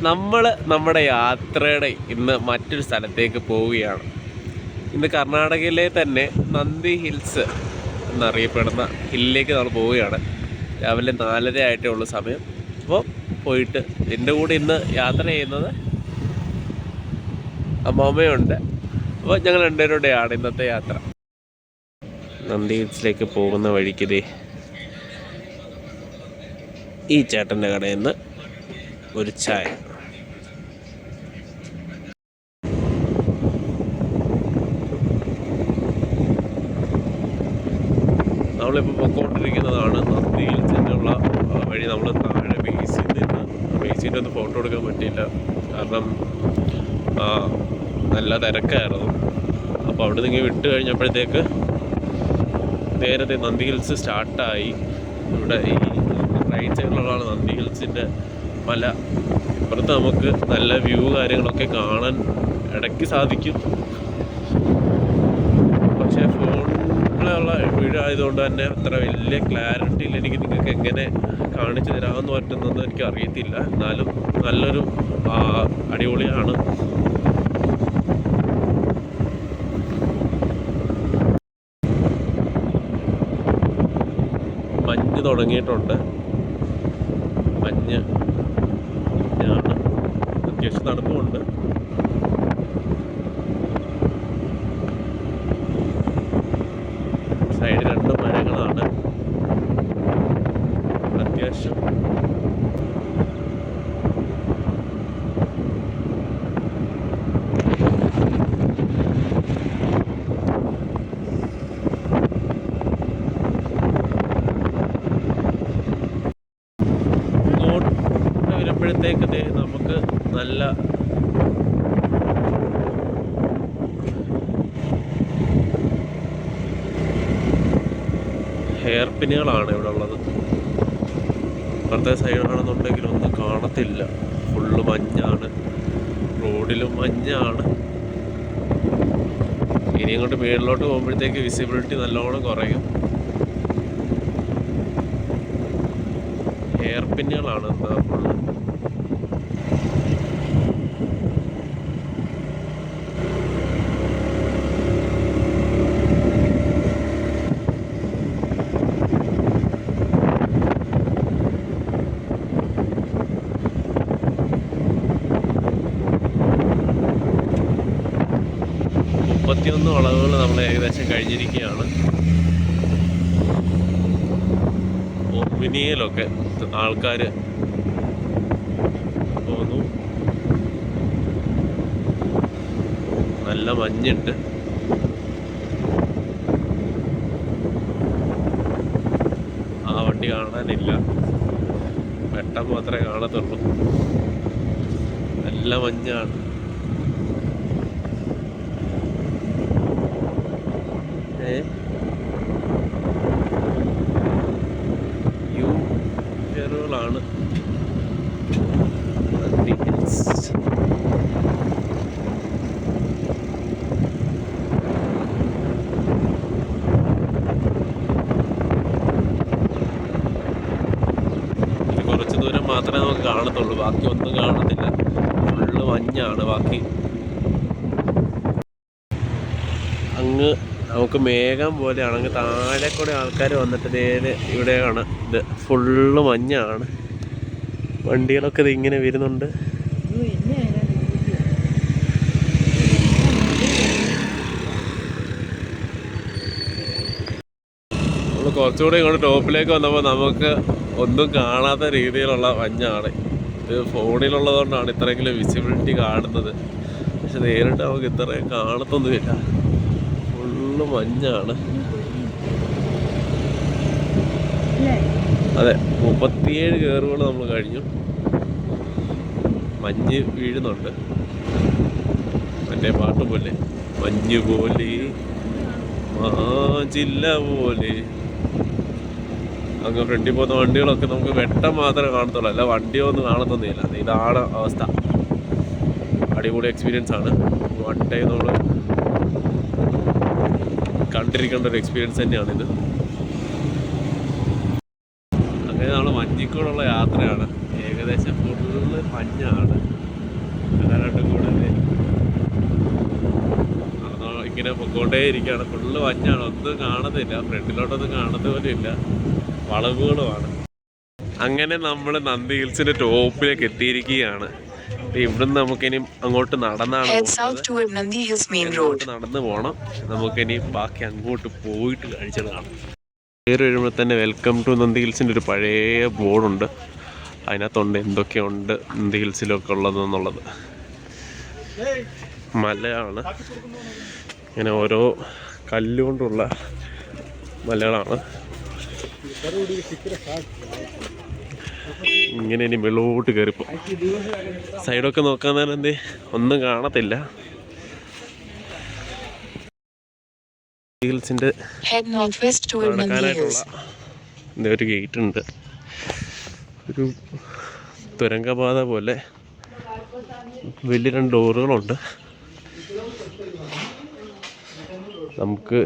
നമ്മൾ നമ്മുടെ യാത്രയുടെ ഇന്ന് മറ്റൊരു സ്ഥലത്തേക്ക് പോവുകയാണ്. ഇന്ന് കർണാടകയിലെ തന്നെ നന്ദി ഹിൽസ് എന്നറിയപ്പെടുന്ന ഹില്ലിലേക്ക് നമ്മൾ പോവുകയാണ്. രാവിലെ 4:30 ആയിട്ടേ ഉള്ളൂ സമയം. അപ്പോൾ പോയിട്ട് എൻ്റെ കൂടെ ഇന്ന് യാത്ര ചെയ്യുന്നത് അമ്മാമ്മയുണ്ട്. അപ്പോൾ ഞങ്ങൾ രണ്ടുപേരുടെയാണ് ഇന്നത്തെ യാത്ര. നന്ദി ഹിൽസിലേക്ക് പോകുന്ന വഴിക്ക് ഈ ചേട്ടൻ്റെ കടയിൽ നിന്ന് ഒരു ചായ. നമ്മളിപ്പോൾ പൊയ്ക്കൊണ്ടിരിക്കുന്നതാണ് നന്ദി ഹിൽസിനുള്ള വഴി. നമ്മൾ താഴെ ബേസിൻ്റെ ഒന്ന് ഫോട്ടോ എടുക്കാൻ പറ്റിയില്ല, കാരണം നല്ല തിരക്കായിരുന്നു. അപ്പോൾ അവിടെ നിന്ന് വിട്ട് കഴിഞ്ഞപ്പോഴത്തേക്ക് നേരത്തെ നന്ദി ഹിൽസ് സ്റ്റാർട്ടായി. ഇവിടെ ഈ റൈറ്റ് സൈഡിലുള്ളതാണ് നന്ദി ഹിൽസിൻ്റെ മല. ഇപ്പുറത്ത് നമുക്ക് നല്ല വ്യൂ കാര്യങ്ങളൊക്കെ കാണാൻ ഇടയ്ക്ക് സാധിക്കും. പക്ഷേ ഫോണിലുള്ള വീഡിയോ ആയതുകൊണ്ട് തന്നെ അത്ര വലിയ ക്ലാരിറ്റിയിൽ എനിക്ക് നിങ്ങൾക്ക് എങ്ങനെ കാണിച്ചു തരാമെന്ന് പറ്റുന്നതെന്ന് എനിക്ക് അറിയത്തില്ല. എന്നാലും നല്ലൊരു അടിപൊളിയാണ്. മഞ്ഞ് തുടങ്ങിയിട്ടുണ്ട്. മഞ്ഞ് ആണ്, അത്യാവശ്യം തണുപ്പുമുണ്ട്. സൈഡ് 2 മരങ്ങളാണ്. അത്യാവശ്യം വരുമ്പോഴത്തേക്ക് നമുക്ക് നല്ല ഹെയർ പിന്നുകളാണ് ഇവിടെ ഉള്ളത്. ഇപ്പുറത്തെ സൈഡാണെന്നുണ്ടെങ്കിൽ ഒന്നും കാണത്തില്ല, ഫുള്ള് മഞ്ഞാണ്. റോഡിലും മഞ്ഞാണ്. ഇനി അങ്ങോട്ട് മേളിലോട്ട് പോകുമ്പോഴത്തേക്ക് വിസിബിലിറ്റി നല്ലോണം കുറയും. ഹെയർ പിന്നുകളാണ് എന്താ ഫുള്ള്. വളവുകൾ നമ്മൾ ഏകദേശം കഴിഞ്ഞിരിക്കുകയാണ്. ഒമിനിയിലൊക്കെ ആൾക്കാർ പോകുന്നു. നല്ല മഞ്ഞുണ്ട്. ആ വണ്ടി കാണാനില്ല, വെട്ടം മാത്രമേ കാണത്തുള്ളൂ. നല്ല മഞ്ഞാണ്. ാണ് നന്ദി ഹിൽസ്. കുറച്ച് ദൂരം മാത്രമേ നമുക്ക് കാണത്തുള്ളൂ, ബാക്കി ഒന്നും കാണത്തില്ല. ഫുള്ള് മഞ്ഞാണ്. ബാക്കി അങ്ങ് നമുക്ക് മേഘം പോലെയാണ്. അങ്ങ് താഴെ കൂടെ ആൾക്കാർ വന്നിട്ട് ഇവിടെയാണ്. ഇത് ഫുള്ള് മഞ്ഞാണ്. വണ്ടികളൊക്കെ ഇത് ഇങ്ങനെ വരുന്നുണ്ട്. നമ്മൾ കുറച്ചുകൂടെ ഇങ്ങോട്ട് ടോപ്പിലേക്ക് വന്നപ്പോൾ നമുക്ക് ഒന്നും കാണാത്ത രീതിയിലുള്ള മഞ്ഞാണ്. ഇത് ഫോണിലുള്ളതുകൊണ്ടാണ് ഇത്രയെങ്കിലും വിസിബിലിറ്റി കാണുന്നത്. പക്ഷെ നേരിട്ട് നമുക്ക് ഇത്രയും കാണത്തൊന്നുമില്ല. ഫുള്ള് മഞ്ഞാണ്. അതെ, 37 കയറുകൾ നമ്മൾ കഴിഞ്ഞു. മഞ്ഞ് വീഴുന്നുണ്ട്. മറ്റേ പാട്ട് പോലെ മഞ്ഞ് പോലെ മാഞ്ചില്ല പോലെ. അങ്ങ് ഫ്രണ്ടിൽ പോകുന്ന വണ്ടികളൊക്കെ നമുക്ക് വെട്ടം മാത്രമേ കാണത്തുള്ളൂ, അല്ല വണ്ടിയൊന്നും കാണത്തൊന്നുമില്ല. ഇതാണ് അവസ്ഥ. അടിപൊളി എക്സ്പീരിയൻസ് ആണ്. വൺ ഡേ നമ്മൾ കണ്ടിരിക്കേണ്ട ഒരു എക്സ്പീരിയൻസ് തന്നെയാണിത്. അങ്ങനെ നമ്മൾ മഞ്ഞിക്കൂടുള്ള യാത്രയാണ്. ഏകദേശം ഫുള്ള് മഞ്ഞാണ്. രണ്ടും കൂടെ അതോ ഇങ്ങനെ പൊക്കോണ്ടേ ഇരിക്കുകയാണ്. ഫുള്ള് മഞ്ഞാണ്, ഒന്നും കാണുന്നില്ല, ഫ്രണ്ടിലോട്ടൊന്നും കാണുന്ന പോലും ഇല്ല, വളവുകളുമാണ്. അങ്ങനെ നമ്മൾ നന്ദി ഹിൽസിന്റെ ടോപ്പിലേക്ക് എത്തിയിരിക്കുകയാണ്. ഇവിടുന്ന് നമുക്കിനി അങ്ങോട്ട് നടന്നാണ് നടന്നു പോകണം. നമുക്കിനി ബാക്കി അങ്ങോട്ട് പോയിട്ട് കഴിച്ചത് കാണാം. കയറി വരുമ്പോൾ തന്നെ വെൽക്കം ടു നന്ദി ഹിൽസിൻ്റെ ഒരു പഴയ ബോർഡുണ്ട്. അതിനകത്തുണ്ട് എന്തൊക്കെയുണ്ട് നന്ദി ഹിൽസിലൊക്കെ ഉള്ളതെന്നുള്ളത്. മലയാണ്, ഇങ്ങനെ ഓരോ കല്ലുകൊണ്ടുള്ള മലകളാണ്. ഇങ്ങനെ ഇനി വെള്ളോട്ട് കയറിപ്പോ സൈഡൊക്കെ നോക്കാൻ നേരം എന്തേ ഒന്നും കാണത്തില്ല. ഹിൽസിന്റെ നടക്കാനായിട്ടുള്ള ഒരു ഗേറ്റ് ഉണ്ട്, ഒരു തുരങ്കപാത പോലെ വലിയ 2 ഡോറുകളുണ്ട്. നമുക്ക്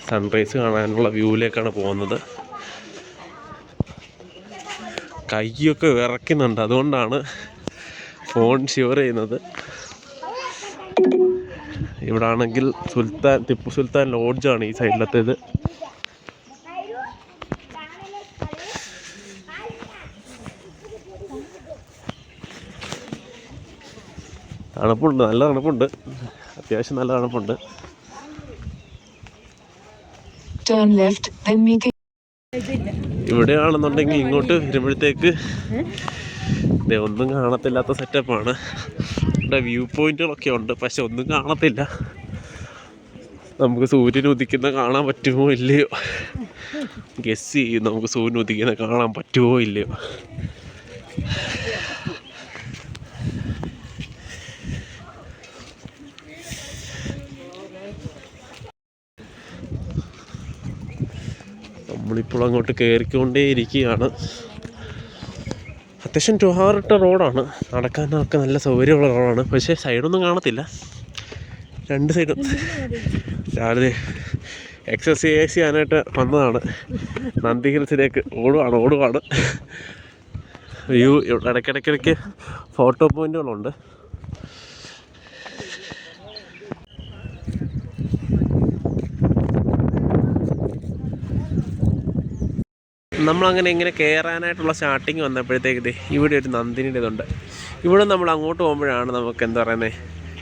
സൺറൈസ് കാണാനുള്ള വ്യൂവിലേക്കാണ് പോകുന്നത്. കൈയൊക്കെ വിറയ്ക്കുന്നുണ്ട്, അതുകൊണ്ടാണ് ഫോൺ ഷിവർ ചെയ്യുന്നത്. ഇവിടെ ആണെങ്കിൽ ടിപ്പു സുൽത്താൻ ലോഡ്ജാണ് ഈ സൈഡിലത്തേത്. തണുപ്പുണ്ട്, നല്ല തണുപ്പുണ്ട്, അത്യാവശ്യം നല്ല തണുപ്പുണ്ട്. ഇവിടെയാണെന്നുണ്ടെങ്കിൽ ഇങ്ങോട്ട് വരുമ്പോഴത്തേക്ക് ഒന്നും കാണത്തില്ലാത്ത സെറ്റപ്പാണ്. ഇവിടെ വ്യൂ പോയിന്റുകളൊക്കെ ഉണ്ട്, പക്ഷെ ഒന്നും കാണത്തില്ല. നമുക്ക് സൂര്യൻ ഉദിക്കുന്ന കാണാൻ പറ്റുമോ ഇല്ലയോ ഗസ് ചെയ്യും. നമുക്ക് സൂര്യൻ ഉദിക്കുന്ന കാണാൻ പറ്റുമോ ഇല്ലയോ. നമ്മളിപ്പോൾ അങ്ങോട്ട് കയറിക്കൊണ്ടേ ഇരിക്കുകയാണ്. അത്യാവശ്യം ടുഹാറിട്ട റോഡാണ്, നടക്കാനൊക്കെ നല്ല സൗകര്യമുള്ള റോഡാണ്. പക്ഷേ സൈഡൊന്നും കാണത്തില്ല, 2 സൈഡും. രാവിലെ എക്സസൈസ് ചെയ്യാനായിട്ട് വന്നതാണ് നന്ദി ഹിൽസിലേക്ക്. ഓടുവാണ്. വ്യൂ ഇടയ്ക്കിടയ്ക്ക് ഫോട്ടോ പോയിന്റുകളുണ്ട്. നമ്മളങ്ങനെ ഇങ്ങനെ കയറാനായിട്ടുള്ള സ്റ്റാർട്ടിങ് വന്നപ്പോഴത്തേക്ക് ഇവിടെ ഒരു നന്ദിനിയുടെ ഇതുണ്ട്. ഇവിടെ നമ്മൾ അങ്ങോട്ട് പോകുമ്പോഴാണ് നമുക്ക് എന്താ പറയുന്നത്,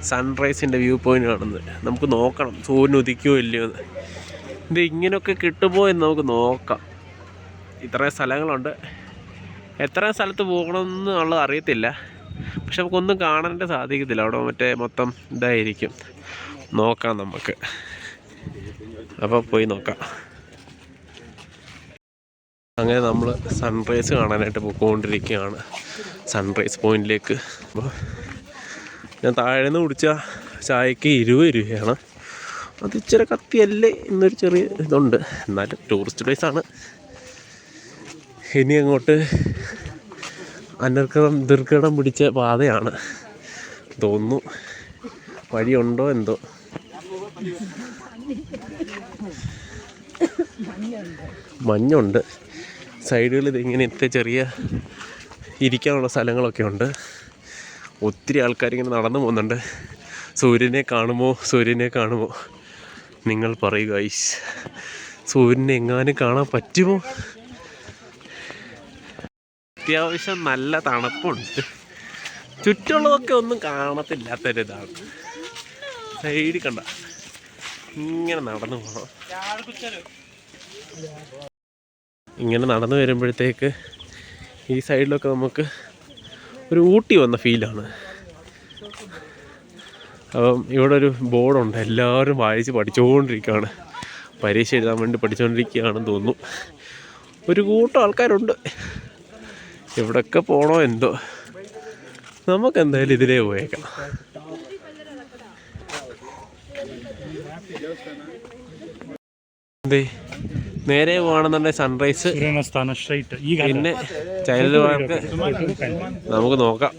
സൺറൈസിൻ്റെ വ്യൂ പോയിന്റ് കാണുന്നത്. നമുക്ക് നോക്കണം സൂര്യൻ ഉദിക്കുമോ ഇല്ലയോ എന്ന്. ഇത് ഇങ്ങനെയൊക്കെ കിട്ടുമോ എന്ന് നമുക്ക് നോക്കാം. ഇത്രയും സ്ഥലങ്ങളുണ്ട്, എത്ര സ്ഥലത്ത് പോകണമെന്നുള്ളത് അറിയത്തില്ല. പക്ഷെ നമുക്കൊന്നും കാണാനായിട്ട് സാധിക്കത്തില്ല, അവിടെ മൊത്തം ഇതായിരിക്കും. നോക്കാം നമുക്ക്, അപ്പോൾ പോയി നോക്കാം. അങ്ങനെ നമ്മൾ സൺറൈസ് കാണാനായിട്ട് പോയിക്കൊണ്ടിരിക്കുകയാണ്, സൺറൈസ് പോയിന്റിലേക്ക്. അപ്പോൾ ഞാൻ താഴെ നിന്ന് കുടിച്ച ചായക്ക് 20 രൂപയാണ്. അത് ഇച്ചിരി കത്തിയല്ലേ എന്നൊരു ചെറിയ ഇതുണ്ട്, എന്നാലും ടൂറിസ്റ്റ് പ്ലേസാണ്. ഇനി അങ്ങോട്ട് ദുർഘടം പിടിച്ച പാതയാണ് തോന്നുന്നു, വഴിയുണ്ടോ എന്തോ. മഞ്ഞുണ്ട് സൈഡുകളിൽ, ഇങ്ങനത്തെ ചെറിയ ഇരിക്കാനുള്ള സ്ഥലങ്ങളൊക്കെ ഉണ്ട്. ഒത്തിരി ആൾക്കാരിങ്ങനെ നടന്നു പോകുന്നുണ്ട്. സൂര്യനെ കാണുമോ നിങ്ങൾ പറയുക ഗൈസ്, സൂര്യനെ എങ്ങാനും കാണാൻ പറ്റുമോ? അത്യാവശ്യം നല്ല തണുപ്പുണ്ട്, ചുറ്റുള്ളതൊക്കെ ഒന്നും കാണത്തില്ലാത്തൊരിതാണ്. സൈഡിൽ കണ്ട ഇങ്ങനെ നടന്നു പോകണം. ഇങ്ങനെ നടന്നു വരുമ്പോഴത്തേക്ക് ഈ സൈഡിലൊക്കെ നമുക്ക് ഒരു ഊട്ടി വന്ന ഫീലാണ്. അപ്പം ഇവിടെ ഒരു ബോർഡുണ്ട്, എല്ലാവരും വായിച്ച് പഠിച്ചുകൊണ്ടിരിക്കുകയാണ്. പരീക്ഷ എഴുതാൻ വേണ്ടി പഠിച്ചുകൊണ്ടിരിക്കുകയാണെന്ന് തോന്നുന്നു. ഒരു കൂട്ടം ആൾക്കാരുണ്ട്. എവിടെയൊക്കെ പോകണോ എന്തോ, നമുക്കെന്തായാലും ഇതിലേ പോയേക്കാം. എന്തേ നേരെ പോകണമെന്നുണ്ടെങ്കിൽ സൺറൈസ്, പിന്നെ ചൈൽഡ് പാർക്ക് നമുക്ക് നോക്കാം.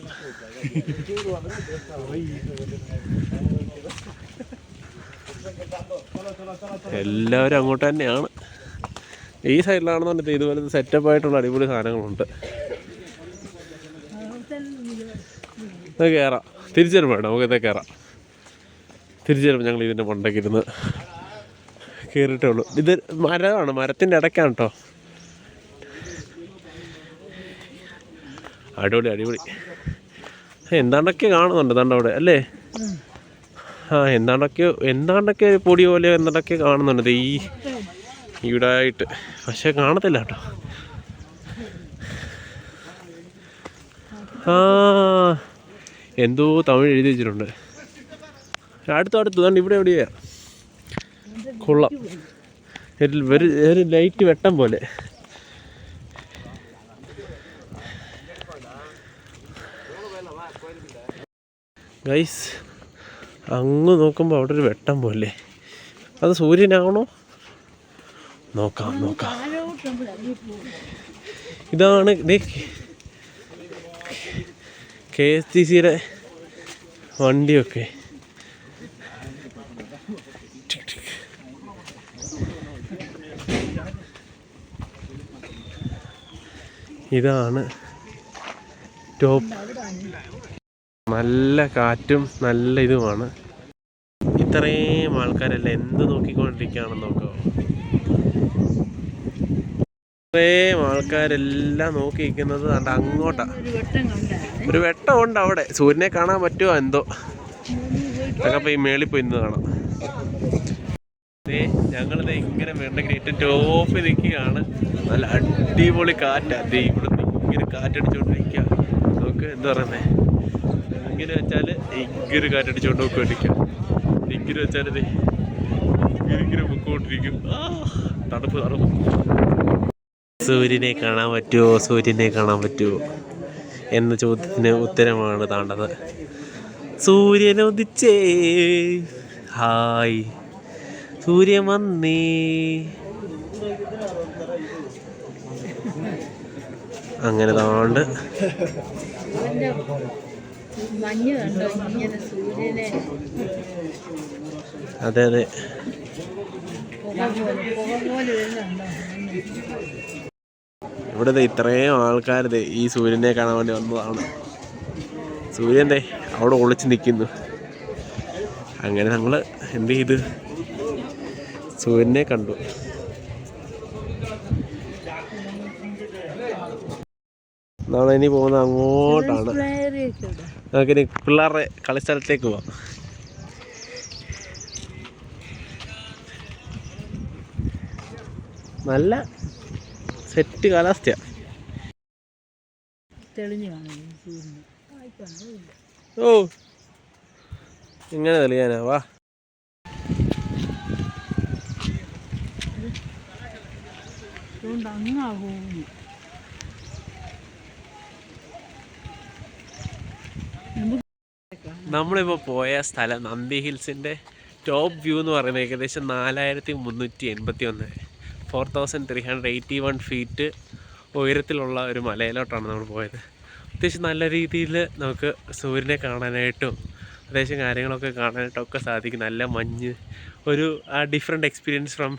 എല്ലാവരും അങ്ങോട്ട് തന്നെയാണ്. ഈ സൈഡിലാണെന്നുണ്ടെങ്കിൽ ഇതുപോലത്തെ സെറ്റപ്പായിട്ടുള്ള അടിപൊളി സാധനങ്ങളുണ്ട്. നമുക്ക് കയറാം. തിരിച്ചു വരുമ്പോൾ വേണം നമുക്ക് ഇതേ കയറാം. തിരിച്ചു വരുമ്പോൾ ഞങ്ങൾ ഇതിൻ്റെ മണ്ടയ്ക്ക് ഇരുന്ന് കയറിയിട്ടേ ഉള്ളൂ. ഇത് മരമാണ്, മരത്തിൻ്റെ ഇടയ്ക്കാണ് കേട്ടോ. അടിപൊളി അടിപൊളി. എന്താണ്ടൊക്കെ കാണുന്നുണ്ട് തണ്ട അവിടെ അല്ലേ? എന്താണ്ടൊക്കെ പൊടി പോലെ എന്താണ്ടൊക്കെ കാണുന്നുണ്ട് ഈ ഇവിടെ ആയിട്ട്, പക്ഷെ കാണത്തില്ല കേട്ടോ. എന്തോ തമിഴ് എഴുതി വെച്ചിട്ടുണ്ട്. അടുത്ത് തന്നെ ഇവിടെ എവിടെയാ കൊള്ളാം. ഒരു ലൈറ്റ് വെട്ടം പോലെ. ഗൈസ്, അങ്ങ് നോക്കുമ്പോൾ അവിടെ ഒരു വെട്ടം പോലെ. അത് സൂര്യനാണോ? നോക്കാം. ഇതാണ് KSTCയുടെ വണ്ടിയൊക്കെ. ഇതാണ് ടോപ്പ്. നല്ല കാറ്റും നല്ല ഇതുമാണ്. ഇത്രയും ആൾക്കാരെല്ലാം എന്ത് നോക്കിക്കൊണ്ടിരിക്കുകയാണെന്ന് നോക്കാമോ? ഇത്രയും ആൾക്കാരെല്ലാം നോക്കിയിരിക്കുന്നത് കണ്ട അങ്ങോട്ടാണ്. ഒരു വെട്ടമുണ്ട് അവിടെ. സൂര്യനെ കാണാൻ പറ്റുമോ എന്തോ. അതൊക്കെ ഈ മേളിൽ പോയി ഇന്ന് കാണാം. ഞങ്ങളിത് ഇങ്ങനെ വേണ്ടെങ്കിൽ ഏറ്റവും ടോപ്പിൽ നിൽക്കുകയാണ്. നല്ല അടിപൊളി കാറ്റാണ്. ഇവിടുന്ന് ഇങ്ങനെ കാറ്റടിച്ചുകൊണ്ടിരിക്കുക. നമുക്ക് എന്താ പറയുന്നത്, ഇങ്ങനെ വെച്ചാൽ ഇങ്ങനെ കാറ്റടിച്ചുകൊണ്ട് നോക്കിക്കൊണ്ടിരിക്കുക. ഇങ്ങനെ വെച്ചാൽ ഇങ്ങനെ പൊക്കോണ്ടിരിക്കും. തണുപ്പ്. സൂര്യനെ കാണാൻ പറ്റുമോ എന്ന ചോദ്യത്തിന് ഉത്തരമാണ് താണ്ടത്. സൂര്യനുദിച്ചേ, ഹായ് സൂര്യൻ വന്നേ. അങ്ങനെ താണ്ട് അതെ. ഇവിടെ ഇത്രയും ആൾക്കാർ ഈ സൂര്യനെ കാണാൻ വേണ്ടി വന്നതാണ്. സൂര്യൻ്റെ അവിടെ ഒളിച്ച് നിൽക്കുന്നു. അങ്ങനെ ഞങ്ങൾ എന്ത് ചെയ്തു, സൂര്യനെ കണ്ടു. നമ്മളിനി പോകുന്നത് അങ്ങോട്ടാണ്. നമുക്കിനി പിള്ളേരുടെ കളിസ്ഥലത്തേക്ക് പോവാം. നല്ല സെറ്റ് കാലാവസ്ഥയാണ്. ഓ, ഇങ്ങനെ തെളിയാനാ? വാ. നമ്മളിപ്പോൾ പോയ സ്ഥലം നന്ദി ഹിൽസിൻ്റെ ടോപ്പ് വ്യൂ എന്ന് പറയുന്നത് ഏകദേശം 4381 4381 ഫീറ്റ് ഉയരത്തിലുള്ള ഒരു മലയിലോട്ടാണ് നമ്മൾ പോയത്. അത്യാവശ്യം നല്ല രീതിയിൽ നമുക്ക് സൂര്യനെ കാണാനായിട്ടും അത്യാവശ്യം കാര്യങ്ങളൊക്കെ കാണാനായിട്ടൊക്കെ സാധിക്കും. നല്ല മഞ്ഞ്, ഒരു ഡിഫറെൻ്റ് എക്സ്പീരിയൻസ് ഫ്രം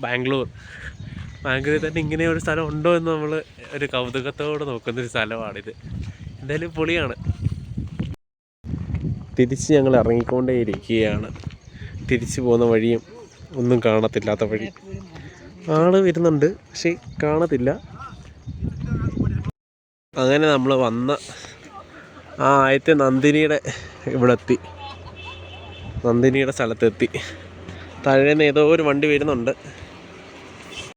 ബാംഗ്ലൂരിൽ തന്നെ ഇങ്ങനെ ഒരു സ്ഥലം ഉണ്ടോ എന്ന് നമ്മൾ ഒരു കൗതുകത്തോടെ നോക്കുന്നൊരു സ്ഥലമാണിത്. എന്തായാലും പൊളിയാണ്. തിരിച്ച് ഞങ്ങൾ ഇറങ്ങിക്കൊണ്ടേയിരിക്കുകയാണ്. തിരിച്ചു പോകുന്ന വഴിയും ഒന്നും കാണത്തില്ലാത്ത വഴി. ആള് വരുന്നുണ്ട് പക്ഷെ കാണത്തില്ല. അങ്ങനെ നമ്മൾ വന്ന ആദ്യത്തെ നന്ദിനിയുടെ നന്ദിനിയുടെ സ്ഥലത്തെത്തി. താഴേന്ന് ഏതോ ഒരു വണ്ടി വരുന്നുണ്ട്.